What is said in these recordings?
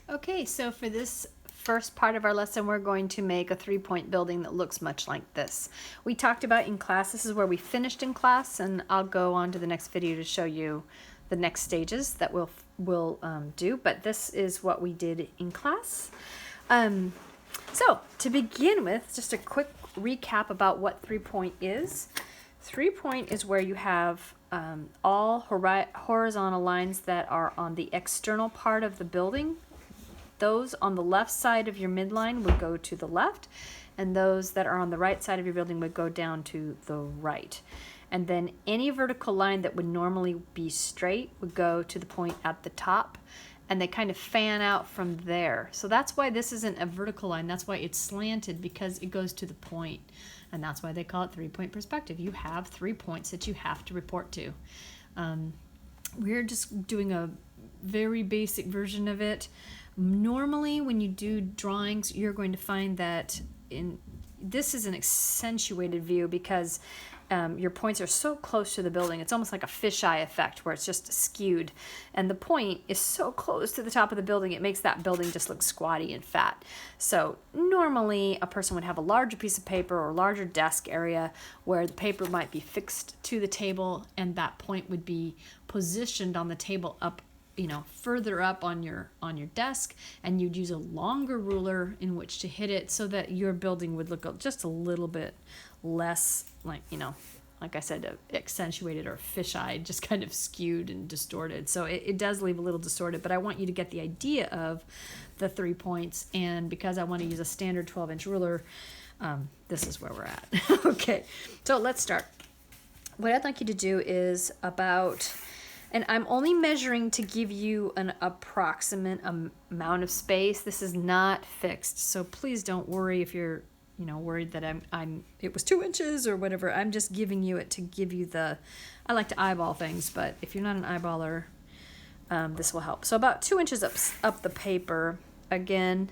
Okay, so for this first part of our lesson, we're going to make a 3-point building that looks much like this. We talked about in class, this is where we finished in class, and I'll go on to the next video to show you the next stages that we'll do, but this is what we did in class. So to begin with, just a quick recap about what 3-point is. 3-point is where you have all horizontal lines that are on the external part of the building. Those on the left side of your midline would go to the left, and those that are on the right side of your building would go down to the right. And then any vertical line that would normally be straight would go to the point at the top, and they kind of fan out from there. So that's why this isn't a vertical line. That's why it's slanted, because it goes to the point. And that's why they call it 3-point perspective. You have 3 points that you have to report to. We're just doing a very basic version of it. Normally, when you do drawings, you're going to find that this is an accentuated view because your points are so close to the building. It's almost like a fisheye effect where it's just skewed. And the point is so close to the top of the building, it makes that building just look squatty and fat. So normally, a person would have a larger piece of paper or larger desk area where the paper might be fixed to the table, and that point would be positioned on the table up, further up on your desk, and you'd use a longer ruler in which to hit it so that your building would look just a little bit less like I said, accentuated or fisheye, just kind of skewed and distorted. So it does leave a little distorted, but I want you to get the idea of the 3 points, and because I want to use a standard 12-inch ruler, this is where we're at. Okay, so let's start. What I'd like you to do is and I'm only measuring to give you an approximate amount of space. This is not fixed, so please don't worry if you're worried that it was 2 inches or whatever. I'm just giving you it to give you I like to eyeball things, but if you're not an eyeballer, this will help. So about 2 inches up the paper. Again,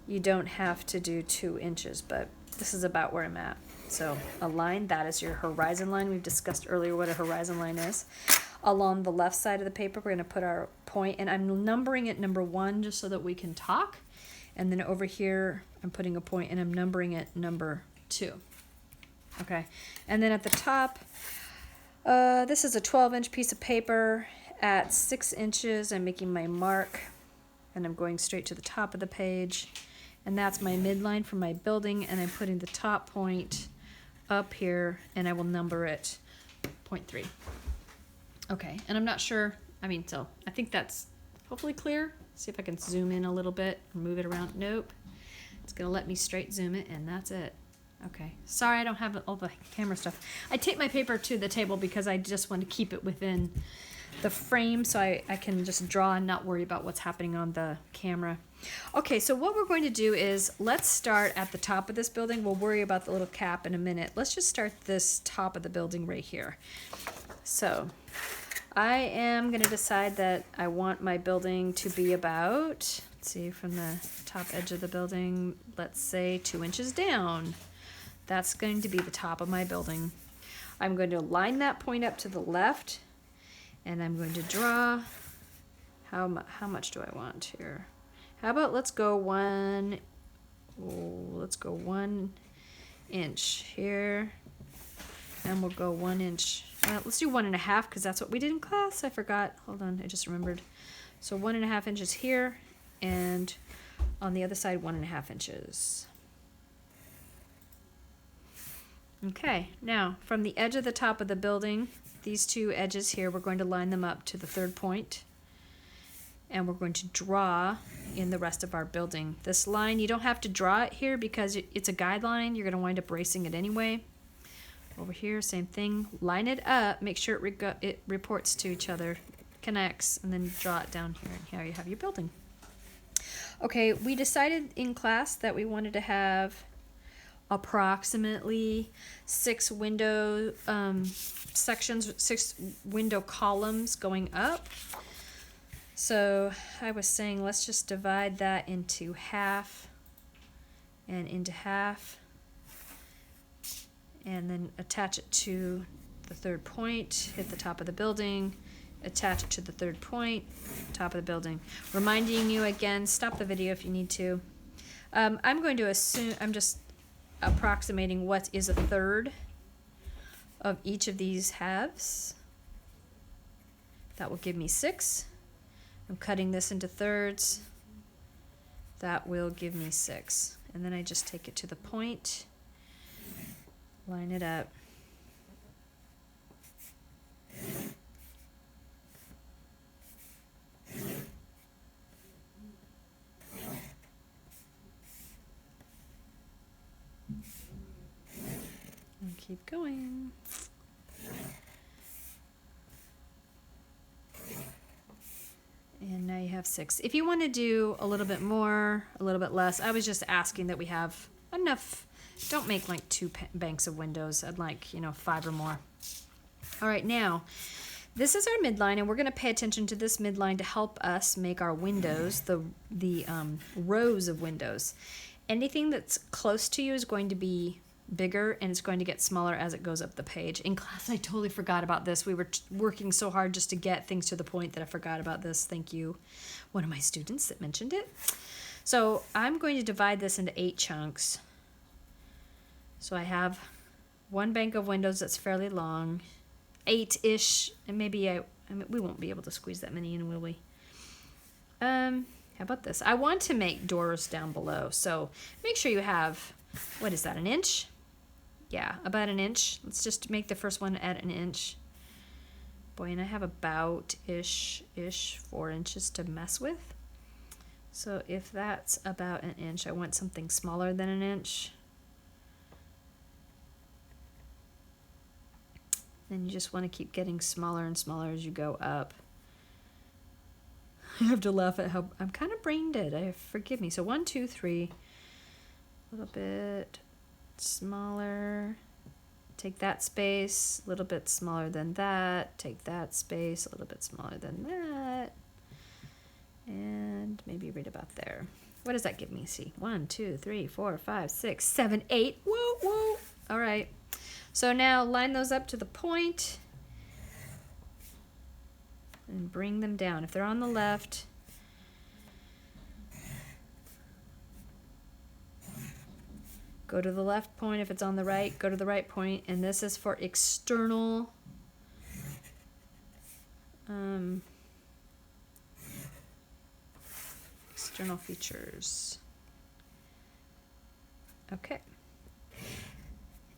you don't have to do 2 inches, but this is about where I'm at. So a line, that is your horizon line. We've discussed earlier what a horizon line is. Along the left side of the paper, we're going to put our point, and I'm numbering it number 1 just so that we can talk. And then over here, I'm putting a point, and I'm numbering it number 2. Okay, and then at the top, this is a 12-inch piece of paper. At 6 inches, I'm making my mark, and I'm going straight to the top of the page. And that's my midline for my building, and I'm putting the top point up here, and I will number it 0.3. Okay, and I'm not sure, so I think that's hopefully clear. See if I can zoom in a little bit, move it around. Nope. It's going to let me straight zoom it, and that's it. Okay. Sorry I don't have all the camera stuff. I tape my paper to the table because I just want to keep it within the frame so I can just draw and not worry about what's happening on the camera. Okay, so what we're going to do is let's start at the top of this building. We'll worry about the little cap in a minute. Let's just start this top of the building right here. So I am going to decide that I want my building to be about, let's see, from the top edge of the building, let's say 2 inches down. That's going to be the top of my building. I'm going to line that point up to the left, and I'm going to draw, how much do I want here? How about let's go 1 inch here, and we'll go 1 inch. Let's do 1.5 because that's what we did in class. I forgot. Hold on, I just remembered. So 1.5 inches here, and on the other side 1.5 inches. Okay, now from the edge of the top of the building, these 2 edges here, we're going to line them up to the 3rd point, and we're going to draw in the rest of our building. This line, you don't have to draw it here because it's a guideline. You're going to wind up erasing it anyway. Over here, same thing. Line it up. Make sure it reports to each other, connects, and then draw it down here. And here you have your building. Okay, we decided in class that we wanted to have approximately 6 window sections, 6 window columns going up. So I was saying let's just divide that into half and into half, and then attach it to the 3rd point, hit the top of the building, attach it to the third point, top of the building. Reminding you again, stop the video if you need to. I'm going to assume, I'm just approximating what is a third of each of these halves. That will give me 6. I'm cutting this into thirds. That will give me 6. And then I just take it to the point, line it up. And keep going. And now you have 6. If you want to do a little bit more, a little bit less, I was just asking that we have enough. Don't make like 2 banks of windows. I'd like, you know, 5 or more. All right, now this is our midline, and we're going to pay attention to this midline to help us make our windows, the rows of windows. Anything that's close to you is going to be bigger, and it's going to get smaller as it goes up the page. In class, I totally forgot about this. We were working so hard just to get things to the point that I forgot about this. Thank you, one of my students that mentioned it. So I'm going to divide this into 8 chunks. So I have one bank of windows that's fairly long, 8-ish, and maybe I mean, we won't be able to squeeze that many in, will we? How about this? I want to make doors down below, so make sure you have, what is that, 1 inch? Yeah, about 1 inch. Let's just make the first one at 1 inch. Boy, and I have about ish 4 inches to mess with. So if that's about 1 inch, I want something smaller than 1 inch. Then you just want to keep getting smaller and smaller as you go up. I have to laugh at how I'm kind of brain dead. Forgive me. So 1, 2, 3. A little bit smaller. Take that space. A little bit smaller than that. Take that space. A little bit smaller than that. And maybe right about there. What does that give me? See, 1, 2, 3, 4, 5, 6, 7, 8. Whoa, whoa. All right. So now line those up to the point and bring them down. If they're on the left, go to the left point. If it's on the right, go to the right point. And this is for external external features. Okay.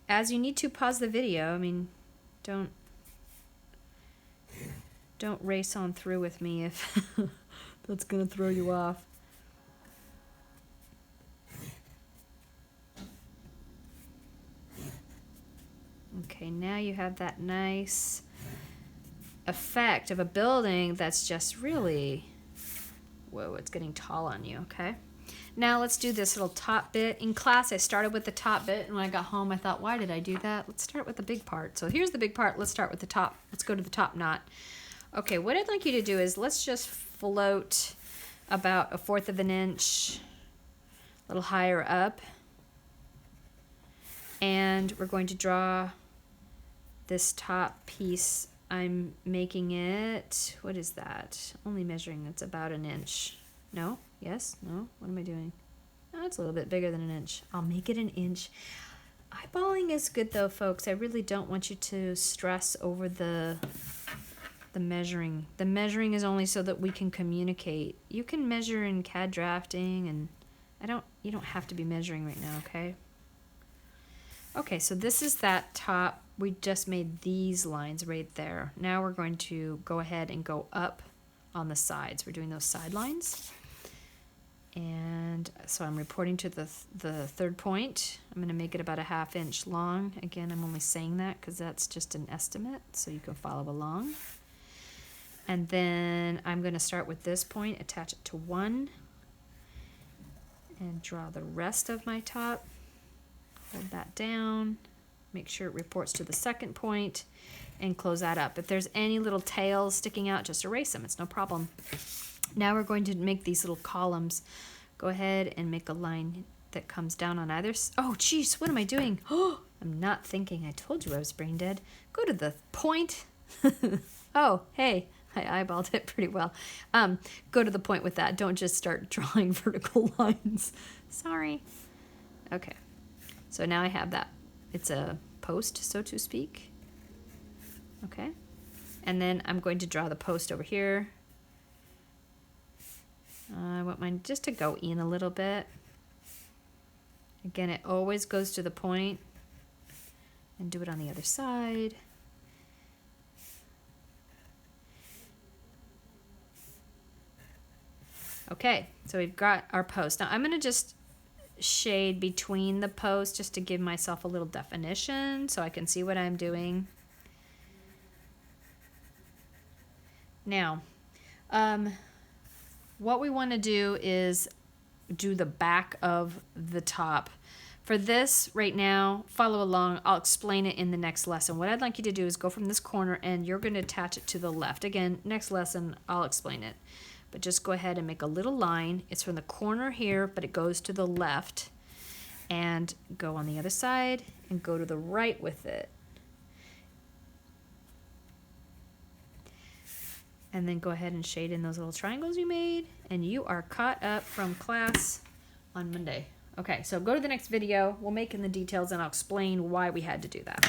As you need to pause the video, I mean, don't race on through with me if that's gonna throw you off. Okay, now you have that nice effect of a building that's just really, whoa, it's getting tall on you, okay? Now let's do this little top bit. In class, I started with the top bit, and when I got home, I thought, why did I do that? Let's start with the big part. So here's the big part. Let's start with the top. Let's go to the top knot. Okay, what I'd like you to do is let's just float about 1/4 of an inch, a little higher up. And we're going to draw this top piece. I'm making it, what is that? Only measuring, it's about 1 inch. No? Yes? No? What am I doing? Oh, it's a little bit bigger than 1 inch. I'll make it 1 inch. Eyeballing is good though, folks. I really don't want you to stress over the measuring. The measuring is only so that we can communicate. You can measure in CAD drafting, and you don't have to be measuring right now, okay? Okay, so this is that top. We just made these lines right there. Now we're going to go ahead and go up on the sides. We're doing those side lines. And so I'm reporting to the third point. I'm going to make it about 1/2 inch long. Again, I'm only saying that because that's just an estimate, so you can follow along. And then I'm going to start with this point, attach it to 1, and draw the rest of my top. Hold that down, make sure it reports to the second point, and close that up. If there's any little tails sticking out, just erase them, it's no problem. Now we're going to make these little columns. Go ahead and make a line that comes down on either oh geez, what am I doing? Oh, I'm not thinking. I told you I was brain dead. Go to the point. Oh, hey, I eyeballed it pretty well. Go to the point with that. Don't just start drawing vertical lines. Sorry. Okay. So now I have that. It's a post, so to speak. Okay. And then I'm going to draw the post over here. I want mine just to go in a little bit. Again, it always goes to the point. And do it on the other side. Okay, so we've got our post. Now I'm going to just shade between the posts just to give myself a little definition so I can see what I'm doing. Now, what we want to do is do the back of the top. For this right now, follow along. I'll explain it in the next lesson. What I'd like you to do is go from this corner and you're going to attach it to the left. Again, next lesson, I'll explain it. But just go ahead and make a little line. It's from the corner here, but it goes to the left. And go on the other side and go to the right with it. And then go ahead and shade in those little triangles you made. And you are caught up from class on Monday. Okay, so go to the next video. We'll make in the details and I'll explain why we had to do that.